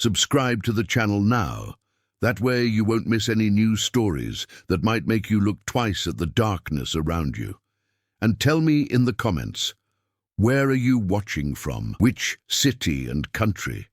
Subscribe to the channel now. That way you won't miss any new stories that might make you look twice at the darkness around you. And tell me in the comments, where are you watching from? Which city and country?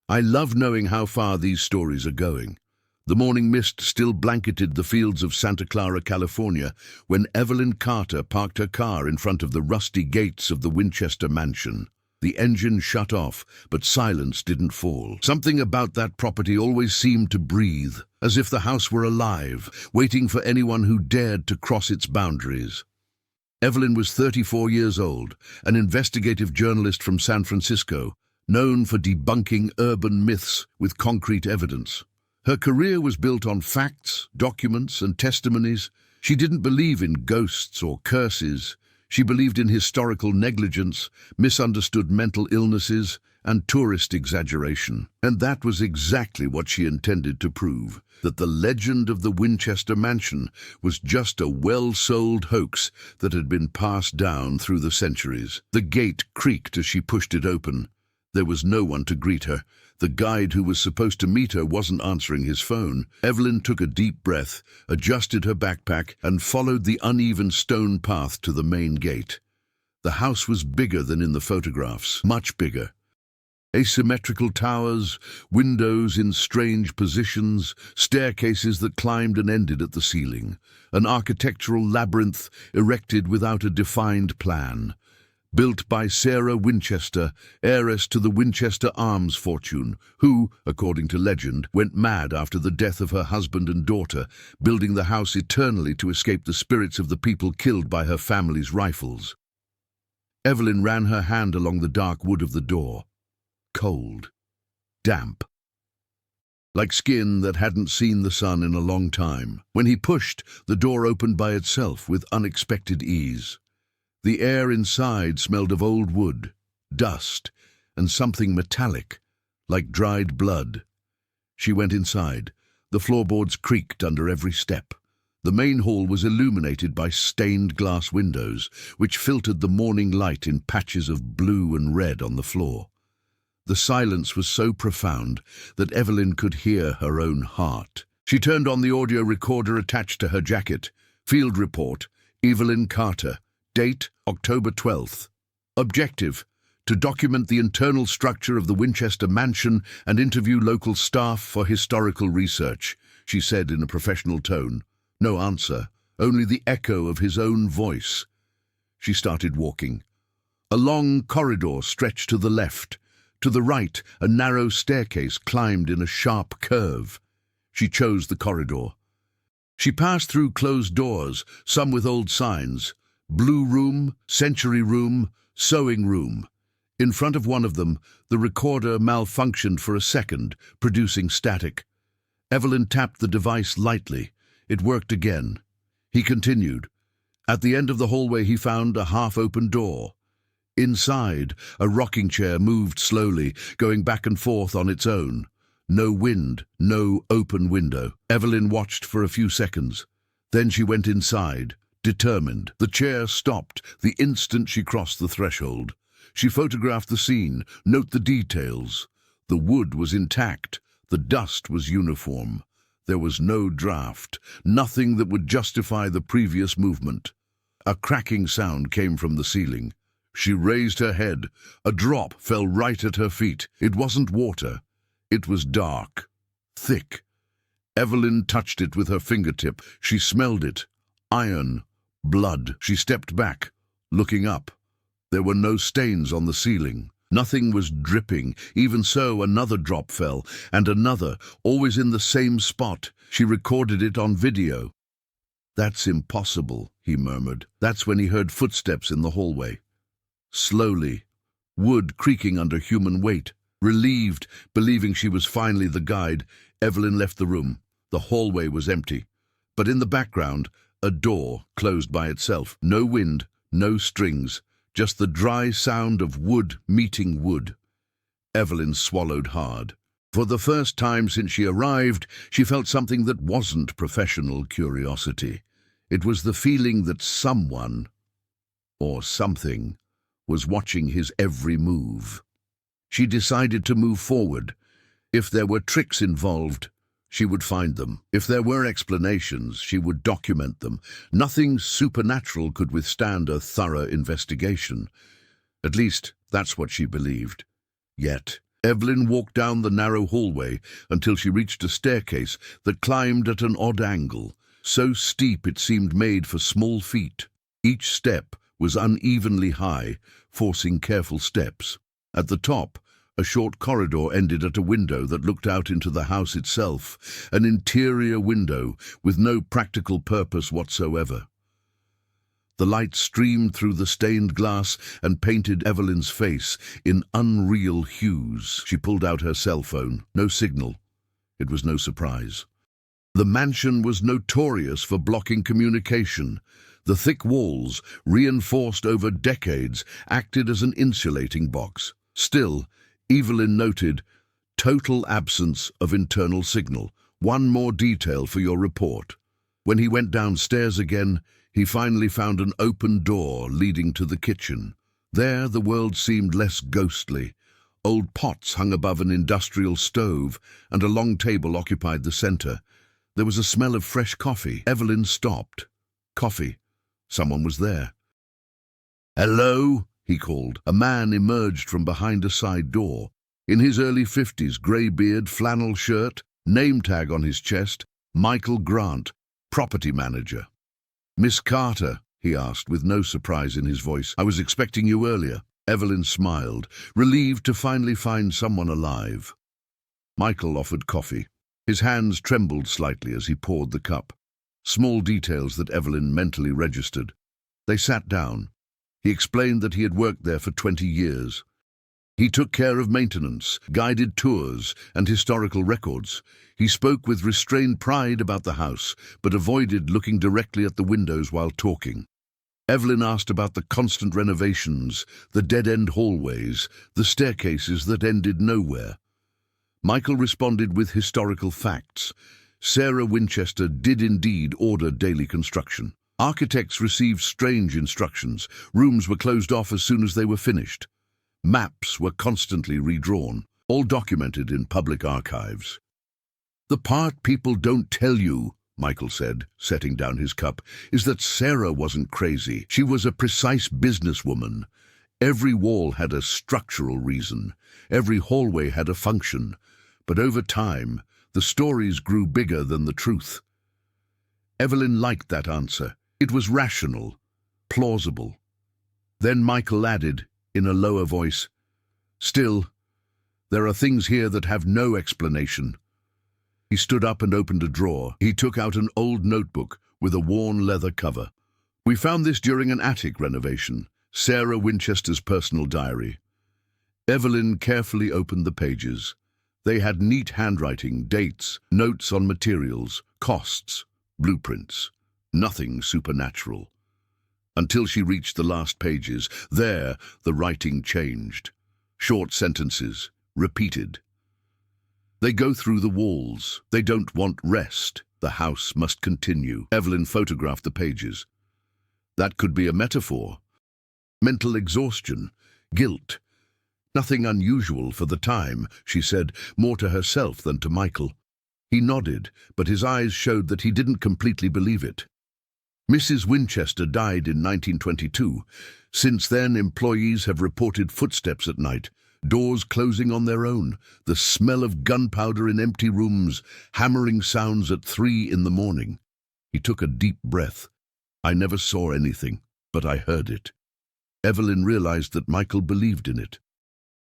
I love knowing how far these stories are going. The morning mist still blanketed the fields of Santa Clara, California, when Evelyn Carter parked her car in front of the rusty gates of the Winchester mansion. The engine shut off, but silence didn't fall. Something about that property always seemed to breathe, as if the house were alive, waiting for anyone who dared to cross its boundaries. Evelyn was 34 years old, an investigative journalist from San Francisco, known for debunking urban myths with concrete evidence. Her career was built on facts, documents, and testimonies. She didn't believe in ghosts or curses. She believed in historical negligence, misunderstood mental illnesses, and tourist exaggeration. And that was exactly what she intended to prove, that the legend of the Winchester mansion was just a well-sold hoax that had been passed down through the centuries. The gate creaked as she pushed it open. There was no one to greet her. The guide who was supposed to meet her wasn't answering his phone. Evelyn took a deep breath, adjusted her backpack, and followed the uneven stone path to the main gate. The house was bigger than in the photographs, much bigger. Asymmetrical towers, windows in strange positions, staircases that climbed and ended at the ceiling. An architectural labyrinth erected without a defined plan. Built by Sarah Winchester, heiress to the Winchester arms fortune, who, according to legend, went mad after the death of her husband and daughter, building the house eternally to escape the spirits of the people killed by her family's rifles. Evelyn ran her hand along the dark wood of the door. Cold. Damp. Like skin that hadn't seen the sun in a long time. When he pushed, the door opened by itself with unexpected ease. The air inside smelled of old wood, dust, and something metallic, like dried blood. She went inside. The floorboards creaked under every step. The main hall was illuminated by stained glass windows, which filtered the morning light in patches of blue and red on the floor. The silence was so profound that Evelyn could hear her own heart. She turned on the audio recorder attached to her jacket. Field report, Evelyn Carter. Date, October 12th. Objective, to document the internal structure of the Winchester mansion and interview local staff for historical research, she said in a professional tone. No answer, only the echo of his own voice. She started walking. A long corridor stretched to the left. To the right, a narrow staircase climbed in a sharp curve. She chose the corridor. She passed through closed doors, some with old signs. Blue room, sensory room, sewing room. In front of one of them, the recorder malfunctioned for a second, producing static. Evelyn tapped the device lightly. It worked again. He continued. At the end of the hallway he found a half-open door. Inside, a rocking chair moved slowly, going back and forth on its own. No wind, no open window. Evelyn watched for a few seconds. Then she went inside. Determined. The chair stopped the instant she crossed the threshold. She photographed the scene, note the details. The wood was intact. The dust was uniform. There was no draft, nothing that would justify the previous movement. A cracking sound came from the ceiling. She raised her head. A drop fell right at her feet. It wasn't water. It was dark, thick. Evelyn touched it with her fingertip. She smelled it. Iron. Blood. She stepped back, looking up. There were no stains on the ceiling. Nothing was dripping. Even so, another drop fell, and another, always in the same spot. She recorded it on video. That's impossible, he murmured. That's when he heard footsteps in the hallway. Slowly, wood creaking under human weight. Relieved, believing she was finally the guide, Evelyn left the room. The hallway was empty. But in the background, a door closed by itself. No wind, no strings, just the dry sound of wood meeting wood. Evelyn swallowed hard. For the first time since she arrived, she felt something that wasn't professional curiosity. It was the feeling that someone, or something, was watching his every move. She decided to move forward. If there were tricks involved, she would find them. If there were explanations, she would document them. Nothing supernatural could withstand a thorough investigation. At least, that's what she believed. Yet, Evelyn walked down the narrow hallway until she reached a staircase that climbed at an odd angle, so steep it seemed made for small feet. Each step was unevenly high, forcing careful steps. At the top, a short corridor ended at a window that looked out into the house itself, an interior window with no practical purpose whatsoever. The light streamed through the stained glass and painted Evelyn's face in unreal hues. She pulled out her cell phone. No signal. It was no surprise. The mansion was notorious for blocking communication. The thick walls, reinforced over decades, acted as an insulating box. Still, Evelyn noted, total absence of internal signal. One more detail for your report. When he went downstairs again, he finally found an open door leading to the kitchen. There the world seemed less ghostly. Old pots hung above an industrial stove, and a long table occupied the center. There was a smell of fresh coffee. Evelyn stopped. Coffee. Someone was there. "Hello?" he called. A man emerged from behind a side door. In his early 50s, grey beard, flannel shirt, name tag on his chest, Michael Grant, property manager. "Miss Carter?" he asked, with no surprise in his voice. "I was expecting you earlier." Evelyn smiled, relieved to finally find someone alive. Michael offered coffee. His hands trembled slightly as he poured the cup. Small details that Evelyn mentally registered. They sat down. He explained that he had worked there for 20 years. He took care of maintenance, guided tours, and historical records. He spoke with restrained pride about the house, but avoided looking directly at the windows while talking. Evelyn asked about the constant renovations, the dead-end hallways, the staircases that ended nowhere. Michael responded with historical facts. Sarah Winchester did indeed order daily construction. Architects received strange instructions. Rooms were closed off as soon as they were finished. Maps were constantly redrawn, all documented in public archives. "The part people don't tell you," Michael said, setting down his cup, "is that Sarah wasn't crazy. She was a precise businesswoman. Every wall had a structural reason. Every hallway had a function. But over time, the stories grew bigger than the truth." Evelyn liked that answer. It was rational, plausible. Then Michael added, in a lower voice, "Still, there are things here that have no explanation." He stood up and opened a drawer. He took out an old notebook with a worn leather cover. "We found this during an attic renovation, Sarah Winchester's personal diary." Evelyn carefully opened the pages. They had neat handwriting, dates, notes on materials, costs, blueprints. Nothing supernatural. Until she reached the last pages. There, the writing changed. Short sentences, repeated. "They go through the walls. They don't want rest. The house must continue." Evelyn photographed the pages. That could be a metaphor. Mental exhaustion, guilt. Nothing unusual for the time, she said, more to herself than to Michael. He nodded, but his eyes showed that he didn't completely believe it. Mrs. Winchester died in 1922. Since then, employees have reported footsteps at night, doors closing on their own, the smell of gunpowder in empty rooms, hammering sounds at 3 in the morning. He took a deep breath. "I never saw anything, but I heard it." Evelyn realized that Michael believed in it.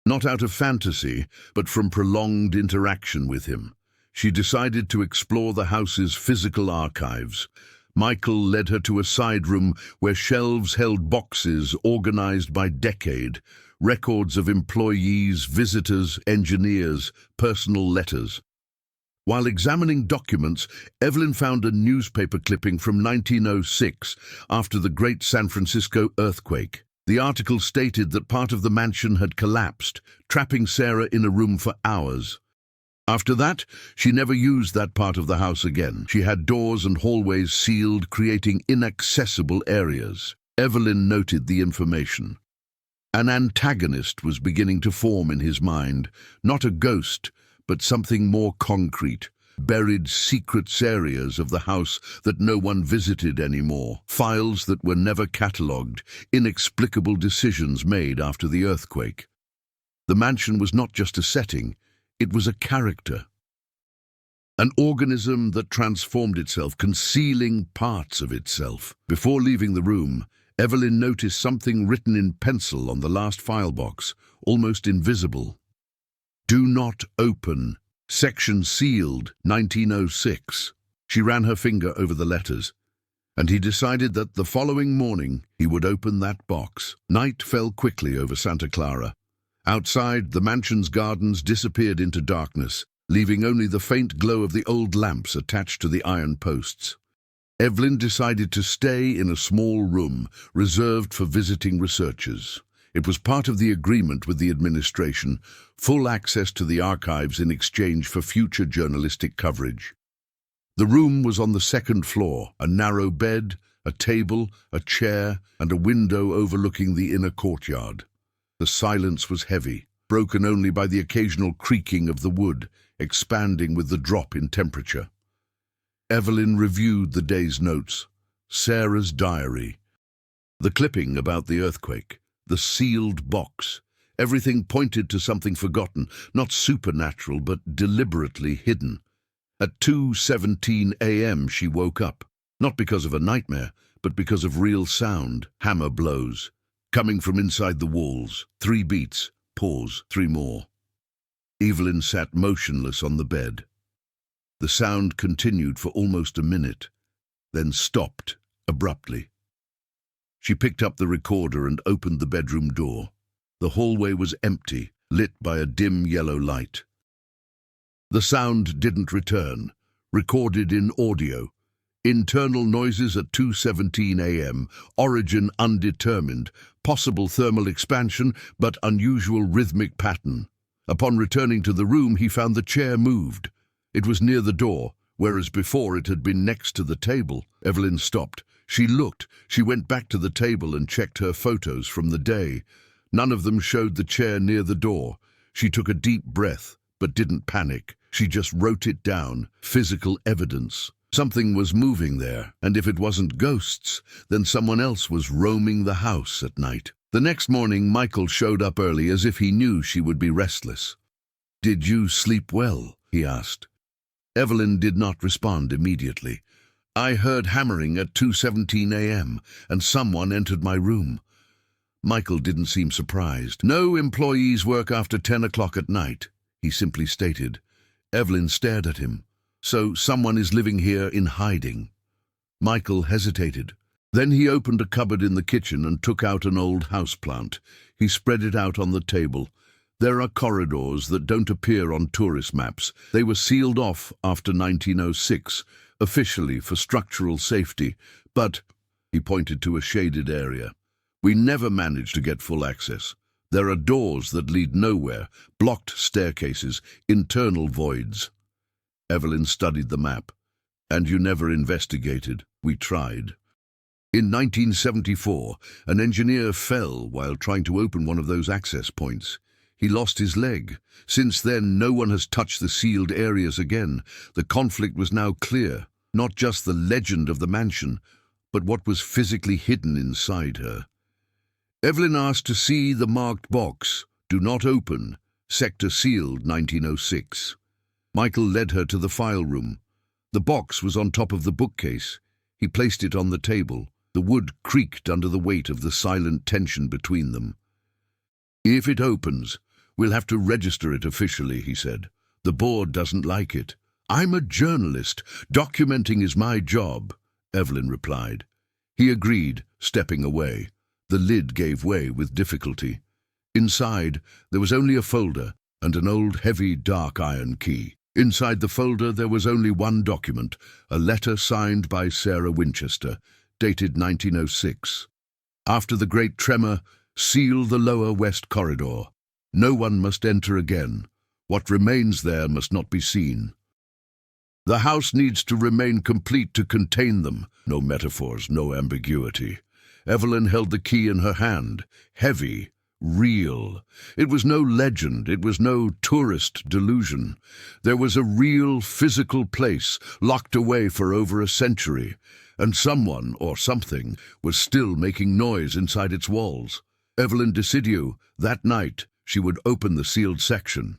Not out of fantasy, but from prolonged interaction with him. She decided to explore the house's physical archives. Michael led her to a side room where shelves held boxes organized by decade, records of employees, visitors, engineers, personal letters. While examining documents, Evelyn found a newspaper clipping from 1906 after the Great San Francisco earthquake. The article stated that part of the mansion had collapsed, trapping Sarah in a room for hours. After that, she never used that part of the house again. She had doors and hallways sealed, creating inaccessible areas. Evelyn noted the information. An antagonist was beginning to form in his mind, not a ghost, but something more concrete. Buried secrets areas of the house that no one visited anymore, files that were never catalogued, inexplicable decisions made after the earthquake. The mansion was not just a setting, it was a character. An organism that transformed itself, concealing parts of itself. Before leaving the room, Evelyn noticed something written in pencil on the last file box, almost invisible. "Do not open. Section sealed, 1906. She ran her finger over the letters, and he decided that the following morning he would open that box. Night fell quickly over Santa Clara. Outside, the mansion's gardens disappeared into darkness, leaving only the faint glow of the old lamps attached to the iron posts. Evelyn decided to stay in a small room reserved for visiting researchers. It was part of the agreement with the administration, full access to the archives in exchange for future journalistic coverage. The room was on the second floor, a narrow bed, a table, a chair, and a window overlooking the inner courtyard. The silence was heavy, broken only by the occasional creaking of the wood, expanding with the drop in temperature. Evelyn reviewed the day's notes, Sarah's diary, the clipping about the earthquake, the sealed box. Everything pointed to something forgotten, not supernatural, but deliberately hidden. At 2:17 a.m. she woke up, not because of a nightmare, but because of real sound, hammer blows, coming from inside the walls. 3 beats, pause, 3 more. Evelyn sat motionless on the bed. The sound continued for almost a minute, then stopped abruptly. She picked up the recorder and opened the bedroom door. The hallway was empty, lit by a dim yellow light. The sound didn't return, recorded in audio. Internal noises at 2:17 a.m., origin undetermined, possible thermal expansion, but unusual rhythmic pattern. Upon returning to the room, he found the chair moved. It was near the door, whereas before it had been next to the table. Evelyn stopped. She looked. She went back to the table and checked her photos from the day. None of them showed the chair near the door. She took a deep breath, but didn't panic. She just wrote it down, physical evidence. Something was moving there, and if it wasn't ghosts, then someone else was roaming the house at night. The next morning, Michael showed up early as if he knew she would be restless. "Did you sleep well?" he asked. Evelyn did not respond immediately. "I heard hammering at 2:17 a.m., and someone entered my room." Michael didn't seem surprised. "No employees work after 10 o'clock at night," he simply stated. Evelyn stared at him. "So someone is living here in hiding." Michael hesitated. Then he opened a cupboard in the kitchen and took out an old houseplant. He spread it out on the table. "There are corridors that don't appear on tourist maps. They were sealed off after 1906, officially for structural safety, but," he pointed to a shaded area, "we never managed to get full access. There are doors that lead nowhere, blocked staircases, internal voids." Evelyn studied the map. "And you never investigated?" "We tried. In 1974, an engineer fell while trying to open one of those access points. He lost his leg. Since then, no one has touched the sealed areas again. The conflict was now clear, not just the legend of the mansion, but what was physically hidden inside her." Evelyn asked to see the marked box, "Do not open, sector sealed 1906. Michael led her to the file room. The box was on top of the bookcase. He placed it on the table. The wood creaked under the weight of the silent tension between them. "If it opens, we'll have to register it officially," he said. "The board doesn't like it." "I'm a journalist. Documenting is my job," Evelyn replied. He agreed, stepping away. The lid gave way with difficulty. Inside, there was only a folder and an old, heavy, dark iron key. Inside the folder, there was only one document, a letter signed by Sarah Winchester, dated 1906. "After the Great Tremor, seal the lower west corridor. No one must enter again. What remains there must not be seen. The house needs to remain complete to contain them." No metaphors, no ambiguity. Evelyn held the key in her hand, heavy, real. It was no legend, it was no tourist delusion. There was a real physical place locked away for over a century, and someone, or something, was still making noise inside its walls. Evelyn decided that night she would open the sealed section.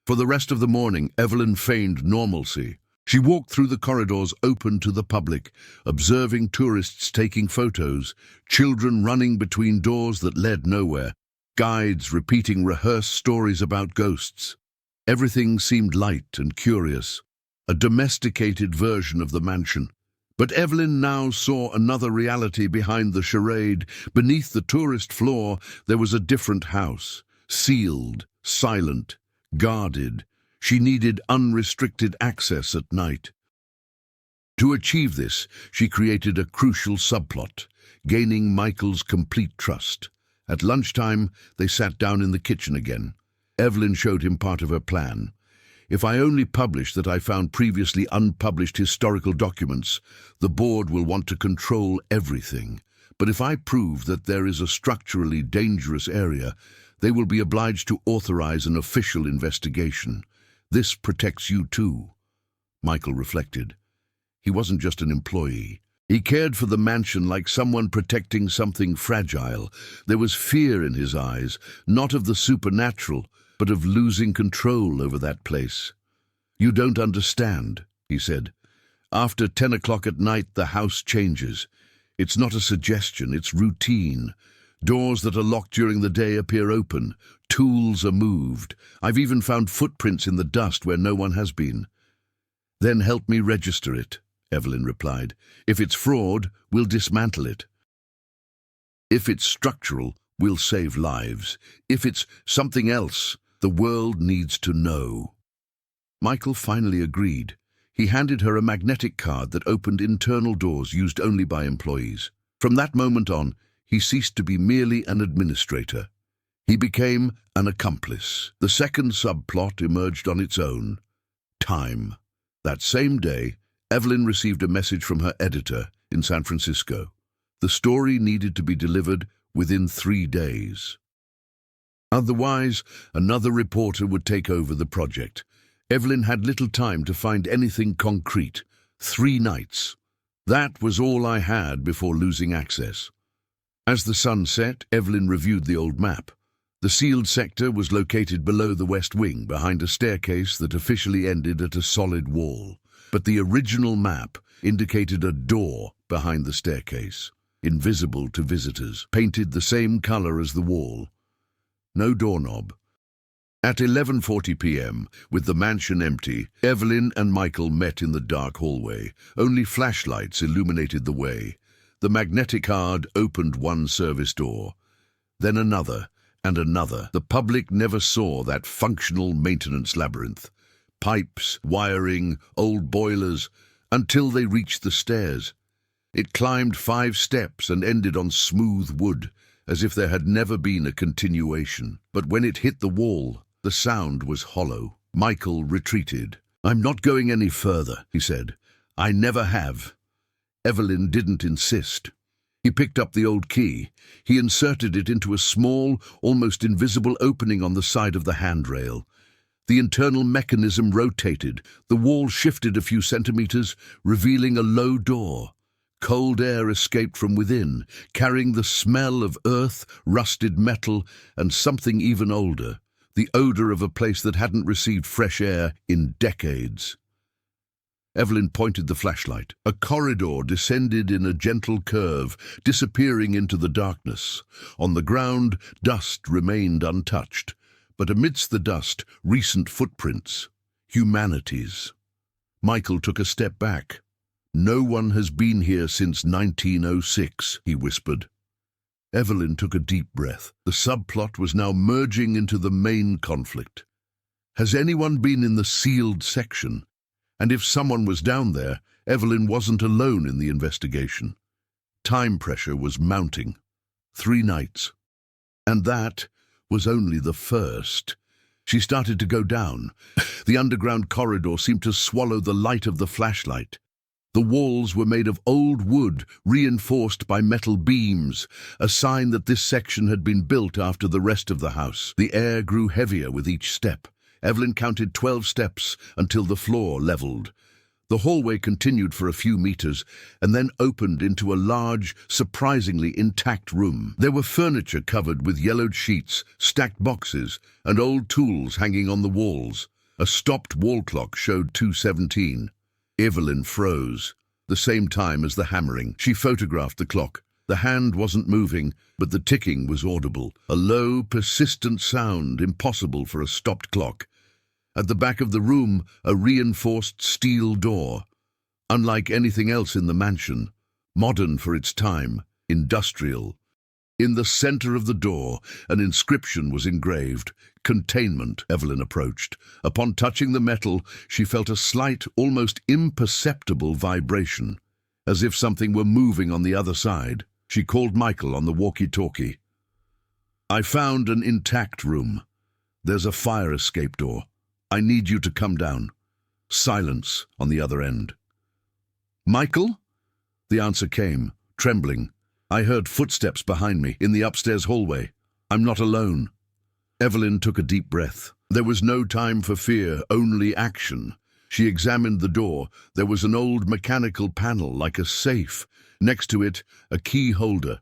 For the rest of the morning, Evelyn feigned normalcy. She walked through the corridors open to the public, observing tourists taking photos, children running between doors that led nowhere, guides repeating rehearsed stories about ghosts. Everything seemed light and curious, a domesticated version of the mansion. But Evelyn now saw another reality behind the charade. Beneath the tourist floor, there was a different house, sealed, silent, guarded. She needed unrestricted access at night. To achieve this, she created a crucial subplot, gaining Michael's complete trust. At lunchtime, they sat down in the kitchen again. Evelyn showed him part of her plan. If I only publish that I found previously unpublished historical documents, the board will want to control everything. But if I prove that there is a structurally dangerous area, they will be obliged to authorize an official investigation. This protects you too. Michael reflected. He wasn't just an employee. He cared for the mansion like someone protecting something fragile. There was fear in his eyes, not of the supernatural, but of losing control over that place. "You don't understand," he said. "After 10 o'clock at night, the house changes. It's not a suggestion, it's routine. Doors that are locked during the day appear open. Tools are moved. I've even found footprints in the dust where no one has been." "Then help me register it," Evelyn replied. "If it's fraud, we'll dismantle it. If it's structural, we'll save lives. If it's something else, the world needs to know." Michael finally agreed. He handed her a magnetic card that opened internal doors used only by employees. From that moment on, he ceased to be merely an administrator. He became an accomplice. The second subplot emerged on its own. Time. That same day, Evelyn received a message from her editor in San Francisco. The story needed to be delivered within 3 days. Otherwise, another reporter would take over the project. Evelyn had little time to find anything concrete. 3 nights. That was all I had before losing access. As the sun set, Evelyn reviewed the old map. The sealed sector was located below the west wing, behind a staircase that officially ended at a solid wall. But the original map indicated a door behind the staircase, invisible to visitors, painted the same color as the wall. No doorknob. At 11:40 p.m., with the mansion empty, Evelyn and Michael met in the dark hallway. Only flashlights illuminated the way. The magnetic card opened one service door, then another and another. The public never saw that functional maintenance labyrinth. Pipes, wiring, old boilers, until they reached the stairs. It climbed 5 steps and ended on smooth wood, as if there had never been a continuation. But when it hit the wall, the sound was hollow. Michael retreated. "I'm not going any further," he said. "I never have." Evelyn didn't insist. He picked up the old key. He inserted it into a small, almost invisible opening on the side of the handrail. The internal mechanism rotated. The wall shifted a few centimeters, revealing a low door. Cold air escaped from within, carrying the smell of earth, rusted metal, and something even older, the odor of a place that hadn't received fresh air in decades. Evelyn pointed the flashlight. A corridor descended in a gentle curve, disappearing into the darkness. On the ground, dust remained untouched, but amidst the dust, recent footprints. Humanity's. Michael took a step back. "No one has been here since 1906, he whispered. Evelyn took a deep breath. The subplot was now merging into the main conflict. Has anyone been in the sealed section? And if someone was down there, Evelyn wasn't alone in the investigation. Time pressure was mounting. 3 nights. And that was only the first. She started to go down. The underground corridor seemed to swallow the light of the flashlight. The walls were made of old wood, reinforced by metal beams, a sign that this section had been built after the rest of the house. The air grew heavier with each step. Evelyn counted 12 steps until the floor leveled. The hallway continued for a few meters and then opened into a large, surprisingly intact room. There were furniture covered with yellowed sheets, stacked boxes, and old tools hanging on the walls. A stopped wall clock showed 2:17. Evelyn froze, the same time as the hammering. She photographed the clock. The hand wasn't moving, but the ticking was audible, a low, persistent sound impossible for a stopped clock. At the back of the room, a reinforced steel door. Unlike anything else in the mansion, modern for its time, industrial. In the center of the door, an inscription was engraved, "Containment." Evelyn approached. Upon touching the metal, she felt a slight, almost imperceptible vibration, as if something were moving on the other side. She called Michael on the walkie-talkie. "I found an intact room. There's a fire escape door. I need you to come down." Silence on the other end. "Michael?" The answer came, trembling. "I heard footsteps behind me, in the upstairs hallway. I'm not alone." Evelyn took a deep breath. There was no time for fear, only action. She examined the door. There was an old mechanical panel, like a safe. Next to it, a key holder.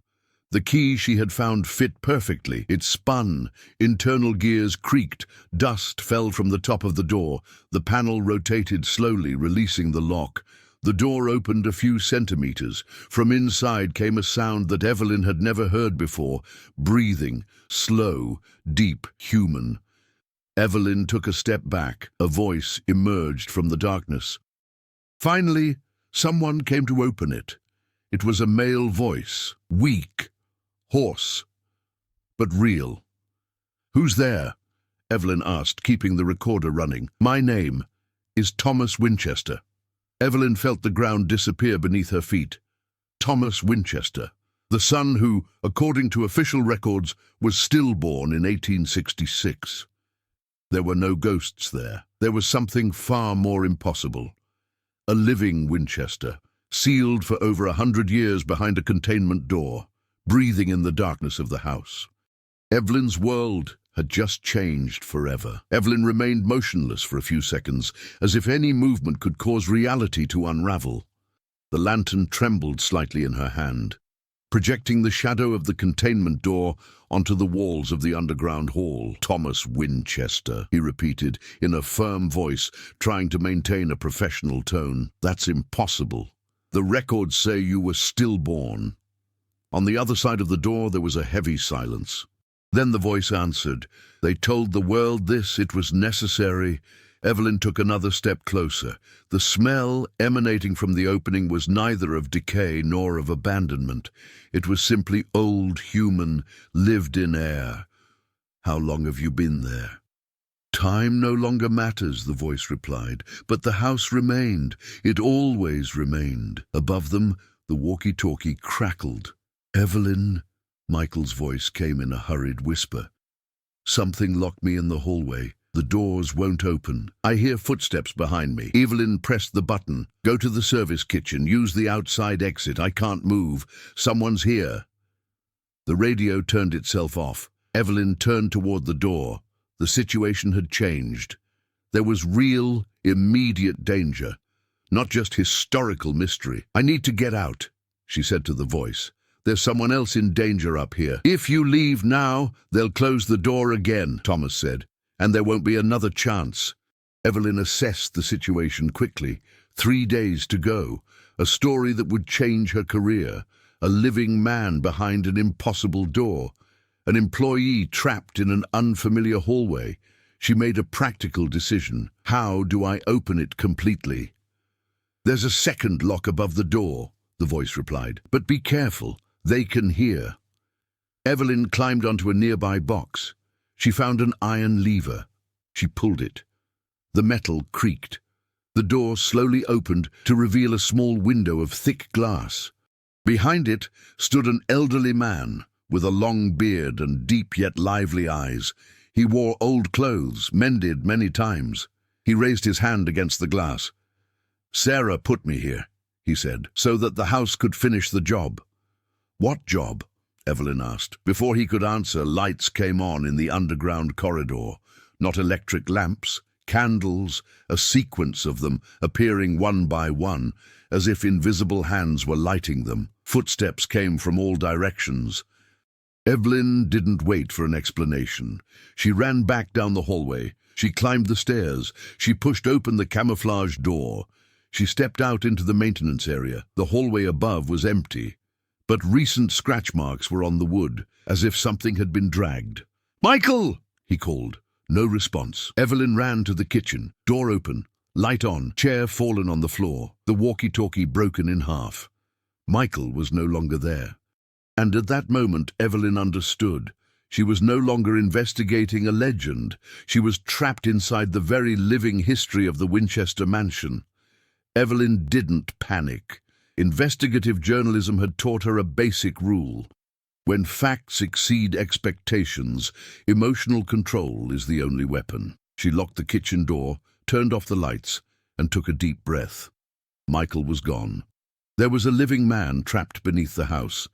The key she had found fit perfectly. It spun. Internal gears creaked. Dust fell from the top of the door. The panel rotated slowly, releasing the lock. The door opened a few centimeters. From inside came a sound that Evelyn had never heard before. Breathing. Slow, deep, human. Evelyn took a step back. A voice emerged from the darkness. Finally, someone came to open it. It was a male voice. Weak. Hoarse. But real. "Who's there?" Evelyn asked, keeping the recorder running. "My name is Thomas Winchester." Evelyn felt the ground disappear beneath her feet. Thomas Winchester, the son who, according to official records, was stillborn in 1866. There were no ghosts there. There was something far more impossible. A living Winchester, sealed for over 100 years behind a containment door, breathing in the darkness of the house. Evelyn's world had just changed forever. Evelyn remained motionless for a few seconds, as if any movement could cause reality to unravel. The lantern trembled slightly in her hand, projecting the shadow of the containment door onto the walls of the underground hall. "Thomas Winchester," he repeated, in a firm voice, trying to maintain a professional tone. "That's impossible. The records say you were stillborn." On the other side of the door there was a heavy silence. Then the voice answered. "They told the world this. It was necessary." Evelyn took another step closer. The smell emanating from the opening was neither of decay nor of abandonment. It was simply old, human, lived-in air. "How long have you been there?" "Time no longer matters," the voice replied, "but the house remained. It always remained." Above them, the walkie-talkie crackled. "Evelyn," Michael's voice came in a hurried whisper. "Something locked me in the hallway. The doors won't open. I hear footsteps behind me." Evelyn pressed the button. "Go to the service kitchen. Use the outside exit. I can't move. Someone's here." The radio turned itself off. Evelyn turned toward the door. The situation had changed. There was real, immediate danger, not just historical mystery. "I need to get out," she said to the voice. "There's someone else in danger up here." "If you leave now, they'll close the door again," Thomas said, "and there won't be another chance." Evelyn assessed the situation quickly. 3 days to go. A story that would change her career. A living man behind an impossible door. An employee trapped in an unfamiliar hallway. She made a practical decision. How do I open it completely? "There's a second lock above the door," the voice replied. "But be careful. They can hear." Evelyn climbed onto a nearby box. She found an iron lever. She pulled it. The metal creaked. The door slowly opened to reveal a small window of thick glass. Behind it stood an elderly man with a long beard and deep yet lively eyes. He wore old clothes, mended many times. He raised his hand against the glass. "Sarah put me here," he said, so that the house could finish the job. What job? Evelyn asked. Before he could answer, lights came on in the underground corridor. Not electric lamps, candles, a sequence of them appearing one by one, as if invisible hands were lighting them. Footsteps came from all directions. Evelyn didn't wait for an explanation. She ran back down the hallway. She climbed the stairs. She pushed open the camouflage door. She stepped out into the maintenance area. The hallway above was empty, but recent scratch marks were on the wood, as if something had been dragged. "Michael!" he called. No response. Evelyn ran to the kitchen. Door open, light on, chair fallen on the floor, the walkie-talkie broken in half. Michael was no longer there. And at that moment, Evelyn understood. She was no longer investigating a legend. She was trapped inside the very living history of the Winchester mansion. Evelyn didn't panic. Investigative journalism had taught her a basic rule. When facts exceed expectations, emotional control is the only weapon. She locked the kitchen door, turned off the lights, and took a deep breath. Michael was gone. There was a living man trapped beneath the house,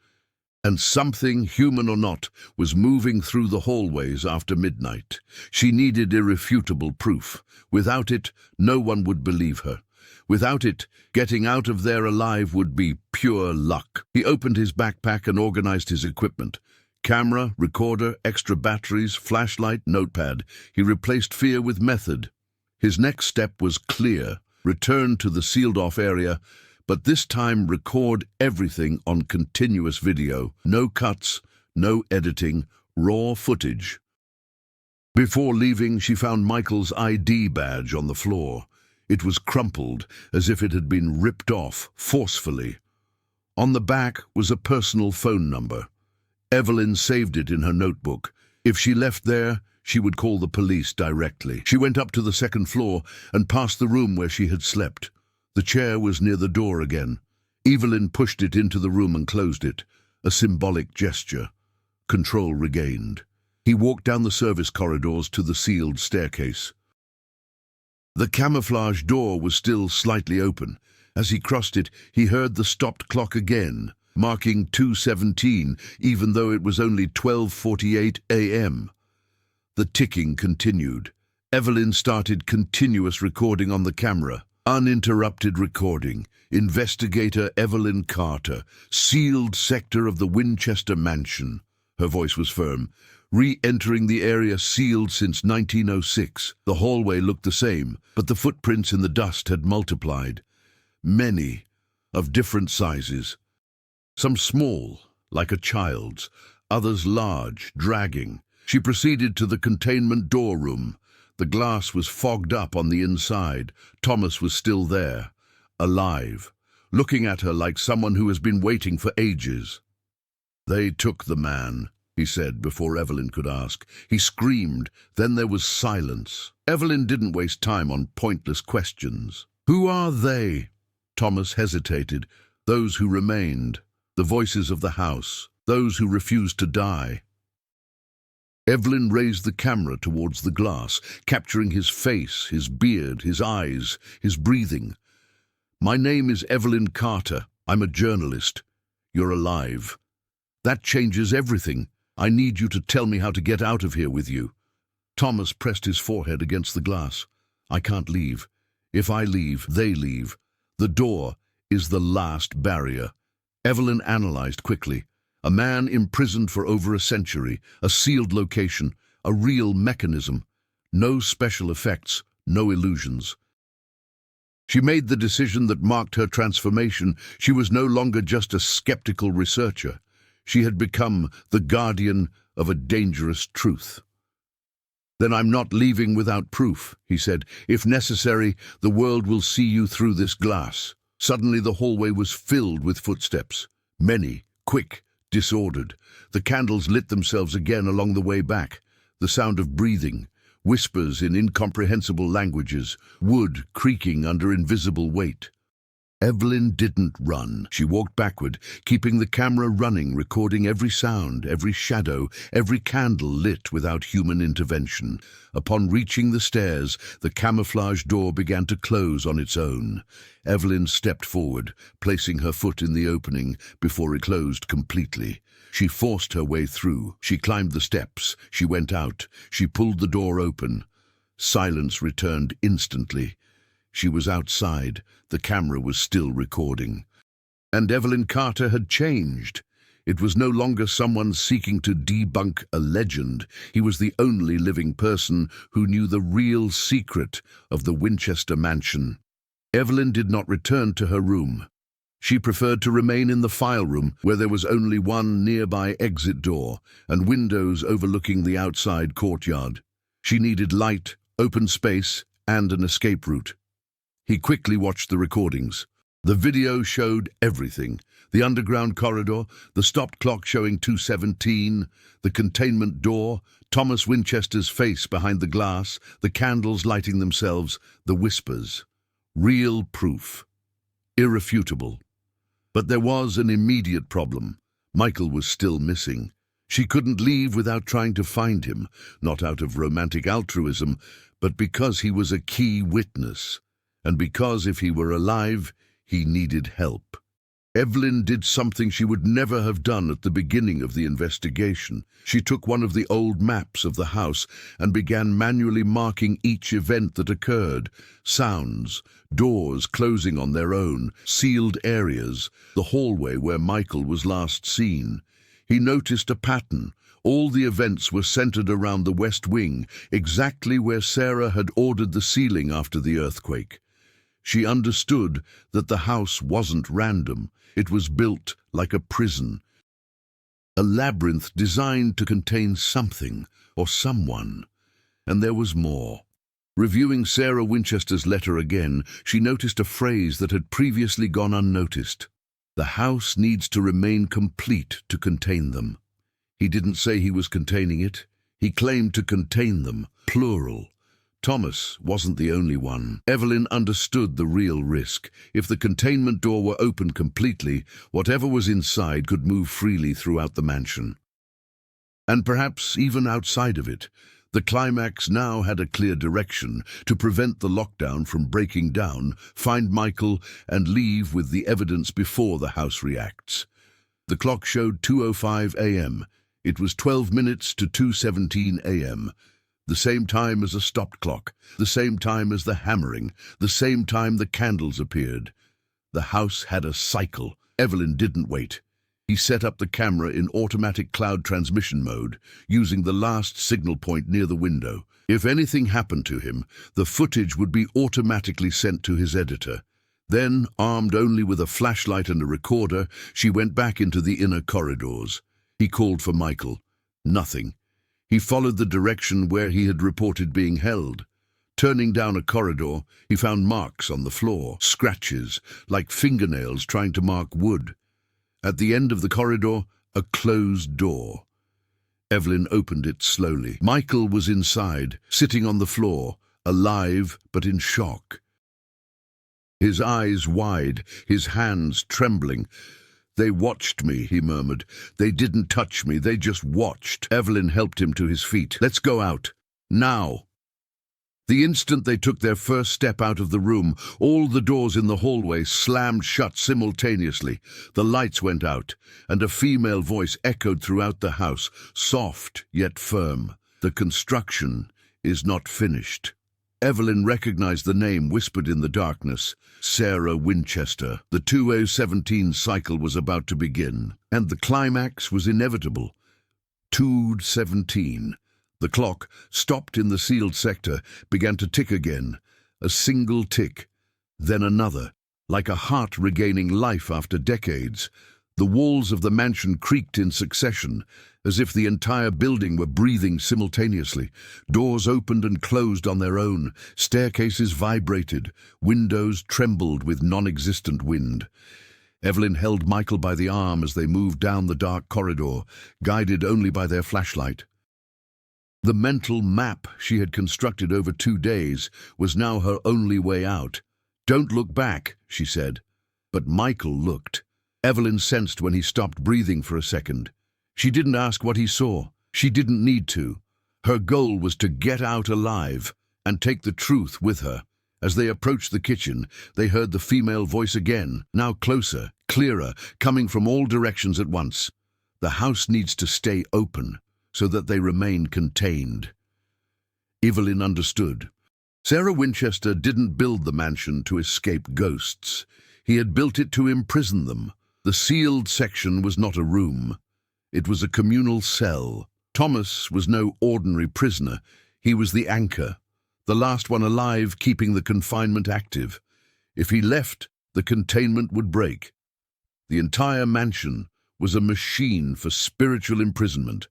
and something, human or not, was moving through the hallways after midnight. She needed irrefutable proof. Without it, no one would believe her. Without it, getting out of there alive would be pure luck. He opened his backpack and organized his equipment. Camera, recorder, extra batteries, flashlight, notepad. He replaced fear with method. His next step was clear. Return to the sealed-off area, but this time record everything on continuous video. No cuts, no editing, raw footage. Before leaving, she found Michael's ID badge on the floor. It was crumpled, as if it had been ripped off forcefully. On the back was a personal phone number. Evelyn saved it in her notebook. If she left there, she would call the police directly. She went up to the second floor and past the room where she had slept. The chair was near the door again. Evelyn pushed it into the room and closed it, a symbolic gesture. Control regained. He walked down the service corridors to the sealed staircase. The camouflage door was still slightly open. As he crossed it, he heard the stopped clock again, marking 2:17, even though it was only 12:48 a.m. The ticking continued. Evelyn started continuous recording on the camera. Uninterrupted recording. Investigator Evelyn Carter, sealed sector of the Winchester mansion. Her voice was firm. Re-entering the area sealed since 1906. The hallway looked the same, but the footprints in the dust had multiplied. Many, of different sizes. Some small, like a child's, others large, dragging. She proceeded to the containment door room. The glass was fogged up on the inside. Thomas was still there, alive, looking at her like someone who has been waiting for ages. "They took the man," he said before Evelyn could ask. He screamed. Then there was silence. Evelyn didn't waste time on pointless questions. "Who are they?" Thomas hesitated. "Those who remained. The voices of the house. Those who refused to die." Evelyn raised the camera towards the glass, capturing his face, his beard, his eyes, his breathing. "My name is Evelyn Carter. I'm a journalist. You're alive. That changes everything. I need you to tell me how to get out of here with you." Thomas pressed his forehead against the glass. "I can't leave. If I leave, they leave. The door is the last barrier." Evelyn analyzed quickly. A man imprisoned for over a century, a sealed location, a real mechanism. No special effects, no illusions. She made the decision that marked her transformation. She was no longer just a skeptical researcher. She had become the guardian of a dangerous truth. "Then I'm not leaving without proof," he said. "If necessary, the world will see you through this glass." Suddenly the hallway was filled with footsteps. Many, quick, disordered. The candles lit themselves again along the way back. The sound of breathing, whispers in incomprehensible languages, wood creaking under invisible weight. Evelyn didn't run. She walked backward, keeping the camera running, recording every sound, every shadow, every candle lit without human intervention. Upon reaching the stairs, the camouflage door began to close on its own. Evelyn stepped forward, placing her foot in the opening before it closed completely. She forced her way through. She climbed the steps. She went out. She pulled the door open. Silence returned instantly. She was outside. The camera was still recording. And Evelyn Carter had changed. It was no longer someone seeking to debunk a legend. He was the only living person who knew the real secret of the Winchester mansion. Evelyn did not return to her room. She preferred to remain in the file room, where there was only one nearby exit door and windows overlooking the outside courtyard. She needed light, open space, and an escape route. He quickly watched the recordings. The video showed everything. The underground corridor, the stopped clock showing 2:17, the containment door, Thomas Winchester's face behind the glass, the candles lighting themselves, the whispers. Real proof. Irrefutable. But there was an immediate problem. Michael was still missing. She couldn't leave without trying to find him, not out of romantic altruism, but because he was a key witness. And because if he were alive, he needed help. Evelyn did something she would never have done at the beginning of the investigation. She took one of the old maps of the house and began manually marking each event that occurred. Sounds, doors closing on their own, sealed areas, the hallway where Michael was last seen. He noticed a pattern. All the events were centered around the West Wing, exactly where Sarah had ordered the ceiling after the earthquake. She understood that the house wasn't random. It was built like a prison, a labyrinth designed to contain something or someone. And there was more. Reviewing Sarah Winchester's letter again, she noticed a phrase that had previously gone unnoticed. The house needs to remain complete to contain them. He didn't say he was containing it. He claimed to contain them, plural. Thomas wasn't the only one. Evelyn understood the real risk. If the containment door were opened completely, whatever was inside could move freely throughout the mansion. And perhaps even outside of it. The climax now had a clear direction: to prevent the lockdown from breaking down, find Michael, and leave with the evidence before the house reacts. The clock showed 2:05 a.m. It was 12 minutes to 2:17 a.m. The same time as a stopped clock, the same time as the hammering, the same time the candles appeared. The house had a cycle. Evelyn didn't wait. He set up the camera in automatic cloud transmission mode, using the last signal point near the window. If anything happened to him, the footage would be automatically sent to his editor. Then, armed only with a flashlight and a recorder, she went back into the inner corridors. He called for Michael. Nothing. He followed the direction where he had reported being held. Turning down a corridor, he found marks on the floor, scratches, like fingernails trying to mark wood. At the end of the corridor, a closed door. Evelyn opened it slowly. Michael was inside, sitting on the floor, alive but in shock. His eyes wide, his hands trembling. "They watched me," he murmured. "They didn't touch me, they just watched." Evelyn helped him to his feet. "Let's go out. Now." The instant they took their first step out of the room, all the doors in the hallway slammed shut simultaneously. The lights went out, and a female voice echoed throughout the house, soft yet firm. "The construction is not finished." Evelyn recognized the name whispered in the darkness. Sarah Winchester. The 2017 cycle was about to begin, and the climax was inevitable. 2:17. The clock, stopped in the sealed sector, began to tick again. A single tick, then another, like a heart regaining life after decades. The walls of the mansion creaked in succession, as if the entire building were breathing simultaneously. Doors opened and closed on their own. Staircases vibrated. Windows trembled with non-existent wind. Evelyn held Michael by the arm as they moved down the dark corridor, guided only by their flashlight. The mental map she had constructed over 2 days was now her only way out. "Don't look back," she said. But Michael looked. Evelyn sensed when he stopped breathing for a second. She didn't ask what he saw. She didn't need to. Her goal was to get out alive and take the truth with her. As they approached the kitchen, they heard the female voice again, now closer, clearer, coming from all directions at once. The house needs to stay open so that they remain contained. Evelyn understood. Sarah Winchester didn't build the mansion to escape ghosts. He had built it to imprison them. The sealed section was not a room. It was a communal cell. Thomas was no ordinary prisoner. He was the anchor, the last one alive keeping the confinement active. If he left, the containment would break. The entire mansion was a machine for spiritual imprisonment,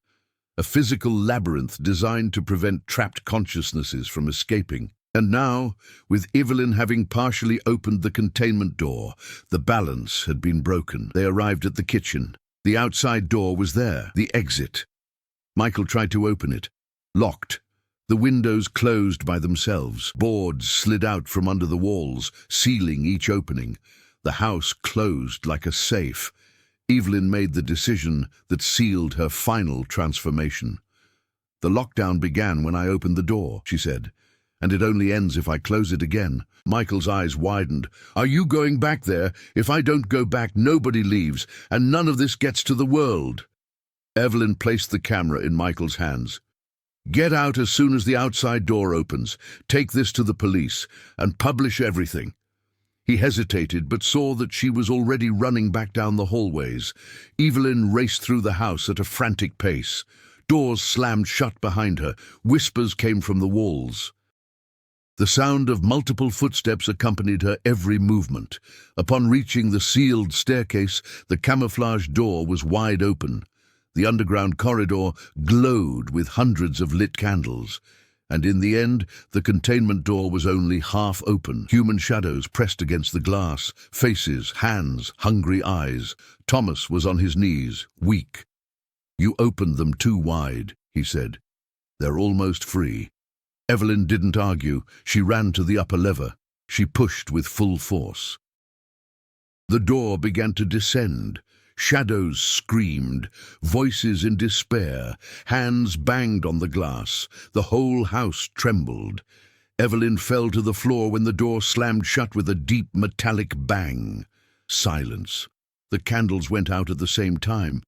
a physical labyrinth designed to prevent trapped consciousnesses from escaping. And now, with Evelyn having partially opened the containment door, the balance had been broken. They arrived at the kitchen. The outside door was there, the exit. Michael tried to open it. Locked. The windows closed by themselves. Boards slid out from under the walls, sealing each opening. The house closed like a safe. Evelyn made the decision that sealed her final transformation. "The lockdown began when I opened the door," she said, "and it only ends if I close it again." Michael's eyes widened. "Are you going back there? If I don't go back, nobody leaves, and none of this gets to the world." Evelyn placed the camera in Michael's hands. "Get out as soon as the outside door opens. Take this to the police, and publish everything." He hesitated, but saw that she was already running back down the hallways. Evelyn raced through the house at a frantic pace. Doors slammed shut behind her. Whispers came from the walls. The sound of multiple footsteps accompanied her every movement. Upon reaching the sealed staircase, the camouflage door was wide open. The underground corridor glowed with hundreds of lit candles. And in the end, the containment door was only half open. Human shadows pressed against the glass, faces, hands, hungry eyes. Thomas was on his knees, weak. "You opened them too wide," he said. "They're almost free." Evelyn didn't argue. She ran to the upper lever. She pushed with full force. The door began to descend. Shadows screamed, voices in despair, hands banged on the glass. The whole house trembled. Evelyn fell to the floor when the door slammed shut with a deep metallic bang. Silence. The candles went out at the same time.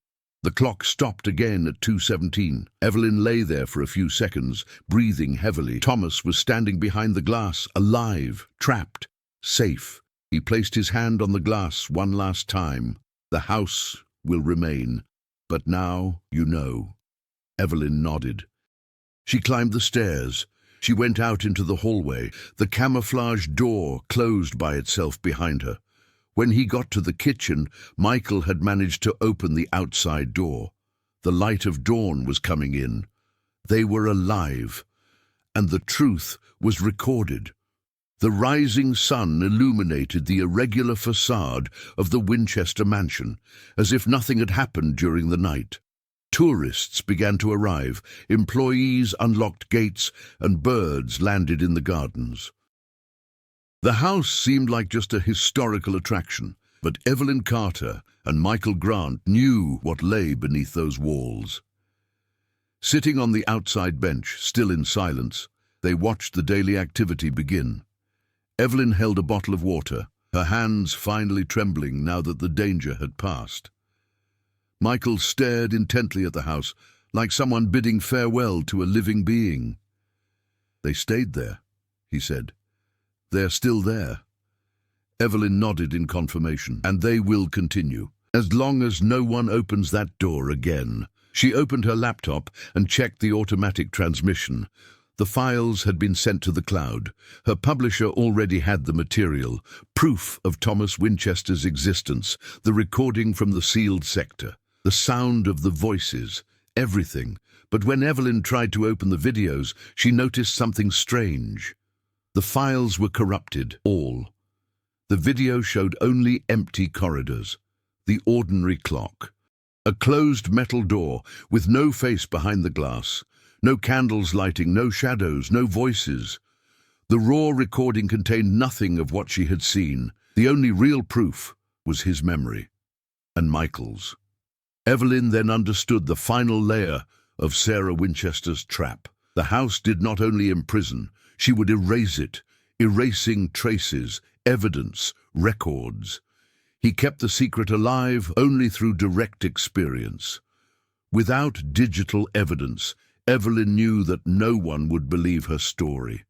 The clock stopped again at 2:17. Evelyn lay there for a few seconds, breathing heavily. Thomas was standing behind the glass, alive, trapped, safe. He placed his hand on the glass one last time. "The house will remain, but now you know." Evelyn nodded. She climbed the stairs. She went out into the hallway. The camouflage door closed by itself behind her. When he got to the kitchen, Michael had managed to open the outside door. The light of dawn was coming in. They were alive, and the truth was recorded. The rising sun illuminated the irregular facade of the Winchester mansion, as if nothing had happened during the night. Tourists began to arrive, employees unlocked gates, and birds landed in the gardens. The house seemed like just a historical attraction, but Evelyn Carter and Michael Grant knew what lay beneath those walls. Sitting on the outside bench, still in silence, they watched the daily activity begin. Evelyn held a bottle of water, her hands finally trembling now that the danger had passed. Michael stared intently at the house, like someone bidding farewell to a living being. "They stayed there," he said. "They're still there." Evelyn nodded in confirmation. "And they will continue, as long as no one opens that door again." She opened her laptop and checked the automatic transmission. The files had been sent to the cloud. Her publisher already had the material, proof of Thomas Winchester's existence, the recording from the sealed sector, the sound of the voices, everything. But when Evelyn tried to open the videos, she noticed something strange. The files were corrupted, all. The video showed only empty corridors, the ordinary clock, a closed metal door with no face behind the glass, no candles lighting, no shadows, no voices. The raw recording contained nothing of what she had seen. The only real proof was his memory, and Michael's. Evelyn then understood the final layer of Sarah Winchester's trap. The house did not only imprison, she would erase it, erasing traces, evidence, records. He kept the secret alive only through direct experience. Without digital evidence, Evelyn knew that no one would believe her story.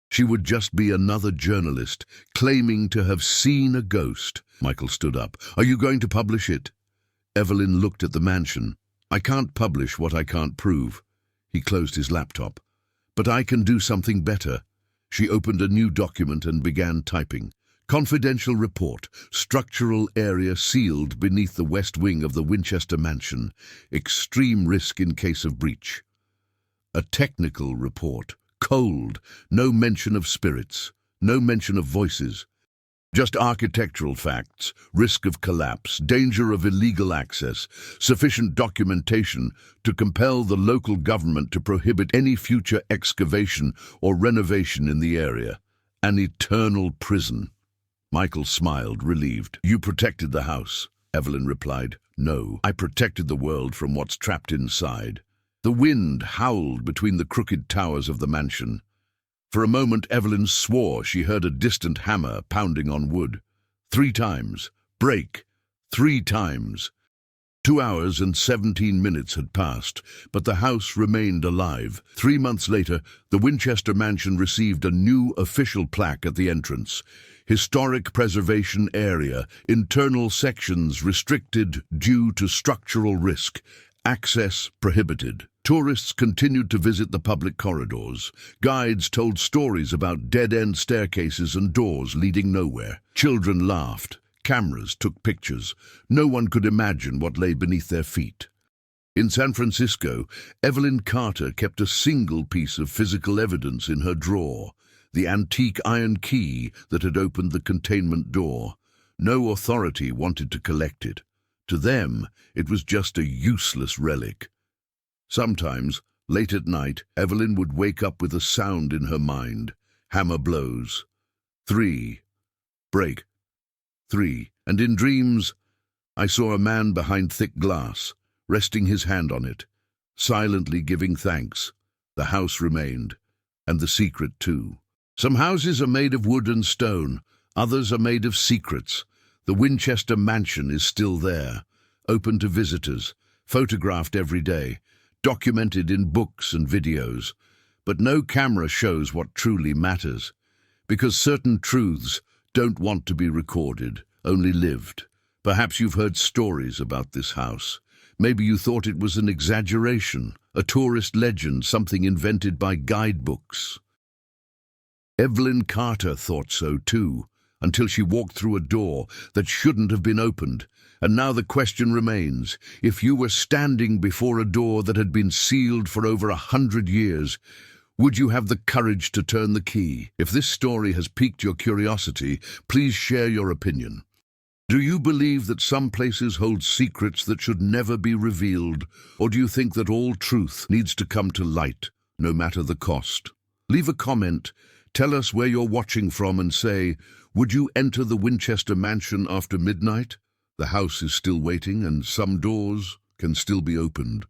She would just be another journalist claiming to have seen a ghost. Michael stood up. "Are you going to publish it?" Evelyn looked at the mansion. "I can't publish what I can't prove." He closed his laptop. "But I can do something better." She opened a new document and began typing. Confidential report. Structural area sealed beneath the west wing of the Winchester mansion. Extreme risk in case of breach. A technical report. Cold. No mention of spirits. No mention of voices. Just architectural facts. Risk of collapse. Danger of illegal access. Sufficient documentation to compel the local government to prohibit any future excavation or renovation in the area. An eternal prison. Michael smiled, relieved. "You protected the house," Evelyn replied. "No, I protected the world from what's trapped inside." The wind howled between the crooked towers of the mansion. For a moment, Evelyn swore she heard a distant hammer pounding on wood. 3 times. Break. 3 times. 2 hours and 17 minutes had passed, but the house remained alive. 3 months later, the Winchester mansion received a new official plaque at the entrance. Historic Preservation Area, internal sections restricted due to structural risk, access prohibited. Tourists continued to visit the public corridors. Guides told stories about dead-end staircases and doors leading nowhere. Children laughed. Cameras took pictures. No one could imagine what lay beneath their feet. In San Francisco, Evelyn Carter kept a single piece of physical evidence in her drawer, the antique iron key that had opened the containment door. No authority wanted to collect it. To them, it was just a useless relic. Sometimes, late at night, Evelyn would wake up with a sound in her mind. Hammer blows. 3. Break. 3. And in dreams, I saw a man behind thick glass, resting his hand on it, silently giving thanks. The house remained, and the secret too. Some houses are made of wood and stone, others are made of secrets. The Winchester mansion is still there, open to visitors, photographed every day, documented in books and videos. But no camera shows what truly matters, because certain truths don't want to be recorded, only lived. Perhaps you've heard stories about this house. Maybe you thought it was an exaggeration, a tourist legend, something invented by guidebooks. Evelyn Carter thought so too, until she walked through a door that shouldn't have been opened. And now the question remains, if you were standing before a door that had been sealed for over 100 years, would you have the courage to turn the key? If this story has piqued your curiosity, please share your opinion. Do you believe that some places hold secrets that should never be revealed, or do you think that all truth needs to come to light, no matter the cost? Leave a comment, tell us where you're watching from, and say, would you enter the Winchester mansion after midnight? The house is still waiting, and some doors can still be opened.